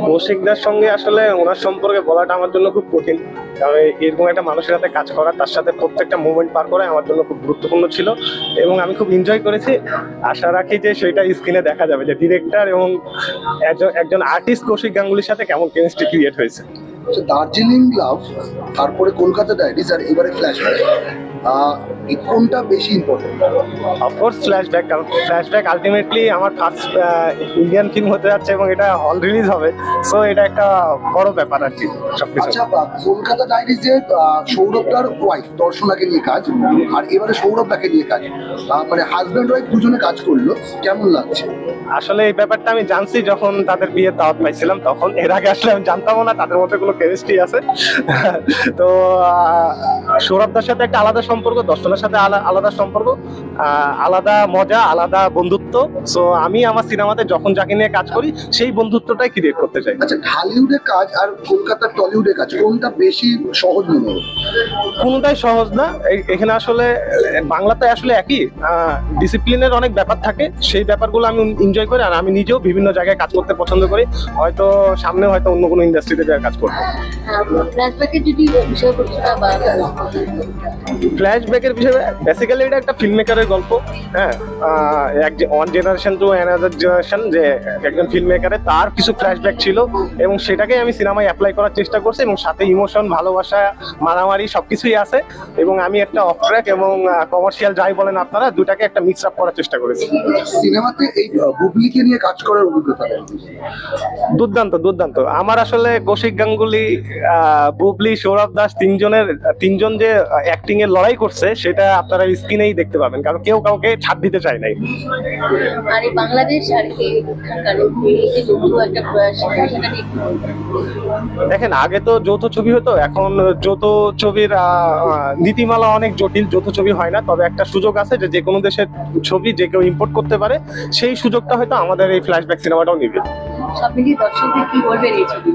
কৌশিকদার সঙ্গে আসলে ওনার সম্পর্কে বলাটা আমার জন্য খুব কঠিন, কারণ এরকম একটা মানুষের সাথে কাজ করা, তার সাথে প্রত্যেকটা মুভমেন্ট পার করা আমার জন্য খুব গুরুত্বপূর্ণ ছিল এবং আমি খুব এনজয় করেছি। আশা রাখি যে সেটা স্ক্রিনে দেখা যাবে যে ডিরেক্টর এবং একজন আর্টিস্ট কৌশিক গাঙ্গুলির সাথে কেমন কেমিস্ট্রি ক্রিয়েট হয়েছে। দার্জিলিং লাভ, তারপরে কলকাতা ডায়েরিজ, আর এবারে ফ্ল্যাশব্যাক, কোনটা বেশি ইম্পর্টেন্ট? অফকোর্স ফ্ল্যাশব্যাক, কারণ ফ্ল্যাশব্যাক আলটিমেটলি আমার ফার্স্ট ইন্ডিয়ান ফিল্ম হতে যাচ্ছে এবং এটা হল রিলিজ হবে, সো এটা একটা বড় ব্যাপার আর কি সবকিছু। আচ্ছা, কলকাতা ডায়েরিজে সৌরভদার ওয়াইফ দর্শনাকে নিয়ে কাজ, আর এবারে সৌরভদাকে নিয়ে কাজ, মানে হাজব্যান্ড ওয়াইফ দুজনে কাজ করলো, কেমন লাগছে? আসলে এই ব্যাপারটা আমি জানছি যখন তাদের বিয়ের দাওয়াত পাইছিলাম তখন, এর আগে আসলে আমি জানতামও না তাদের মধ্যে কোনো কেমিস্ট্রি আছে। তো সৌরভদার সাথে একটা আলাদা সম্পর্ক, দর্শনের সাথে আলাদা সম্পর্ক, আলাদা মজা, আলাদা বন্ধুত্ব। সো আমি আমার সিনেমাতে যখন যাকে নিয়ে কাজ করি সেই বন্ধুত্বটাই ক্রিয়েট করতে চাই। আচ্ছা, ঢালিউডে কাজ আর কলকাতার টলিউডে কাজ, কোনটা বেশি সহজ মনে হলো? কোনোটাই সহজ না। এখানে আসলে বাংলাতে আসলে একই ডিসিপ্লিনের অনেক ব্যাপার থাকে, সেই ব্যাপারগুলো আমি এনজয় করি, আর আমি নিজেও বিভিন্ন জায়গায় কাজ করতে পছন্দ করি। হয়তো সামনে হয়তো অন্য কোনো ইন্ডাস্ট্রিতে কাজ করবো। ফ্ল্যাশব্যাকের যদি বিষয়বস্তুটা বা ফ্ল্যাশব্যাকের বিষয়ে বেসিক্যালি এটা একটা ফিল্ম মেকারের গল্প। হ্যাঁ, one generation to another generation, যে একজন ফিল্ম মেকারের তার কিছু ফ্ল্যাশব্যাক ছিল এবং সেটাকে আমি সিনেমায় অ্যাপ্লাই করার চেষ্টা করছি, এবং সাথে ইমোশন, ভালোবাসা, মারামারি সবকিছুই আছে, এবং আমি একটা অফ ট্র্যাক এবং কমার্শিয়াল যাই বলেন আপনারা, দুটাকে একটা মিক্স আপ করার চেষ্টা করেছি। সিনেমাতে এই বুবলিকে নিয়ে কাজ করার অভিজ্ঞতা? দুর্দান্ত দুর্দান্ত। আমার আসলে কৌশিক গাঙ্গুলি, বুবলি, সৌরভ দাস তিনজন যে অ্যাক্টিং এর লড়াই করছে সেটা আপনারা স্ক্রিনেই দেখতে পাবেন, কারণ কেউ কাউকে ছাড় দিতে চায় নাই। আর এই বাংলাদেশ আর এখানকার এই যে যৌথ একটা সেটা নিয়ে দেখেন, আগে তো যৌথ ছবি হতো, এখন যৌথ ছবির নীতিমালা অনেক জটিল, যৌথ ছবি হয় না। তবে একটা সুযোগ আছে যে যে কোনো দেশের ছবি যে কেউ ইম্পোর্ট করতে পারে, সেই সুযোগটা হয়তো আমাদের এই ফ্ল্যাশব্যাক সিনেমাটাও নিবে। সব মিলিয়ে দর্শকদের কি বলবেন এই ছবি?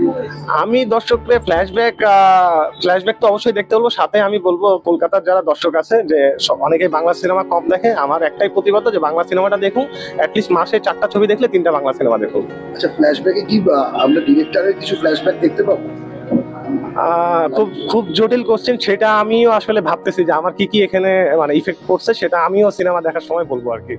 আমি দর্শকদের ফ্ল্যাশব্যাক তো অবশ্যই দেখতে বলবো, সাথে আমি বলবো কলকাতার যারা দর্শক আছে যে অনেকেই বাংলা সিনেমা কম দেখে, আমার একটাই প্রতিবাদ যে বাংলা সিনেমাটা দেখুন, অ্যাটলিস্ট মাসে 4টা ছবি দেখলে 3টা বাংলা সিনেমা দেখুন। আচ্ছা, ফ্ল্যাশব্যাকে কি আমরা ডিরেক্টরের কিছু ফ্ল্যাশব্যাক দেখতে পাবো? খুব খুব জটিল কোশ্চেন, সেটা আমিও আসলে ভাবতেছি যে আমার কি কি এখানে মানে ইফেক্ট করছে, সেটা আমিও সিনেমা দেখার সময় বলবো আর কি।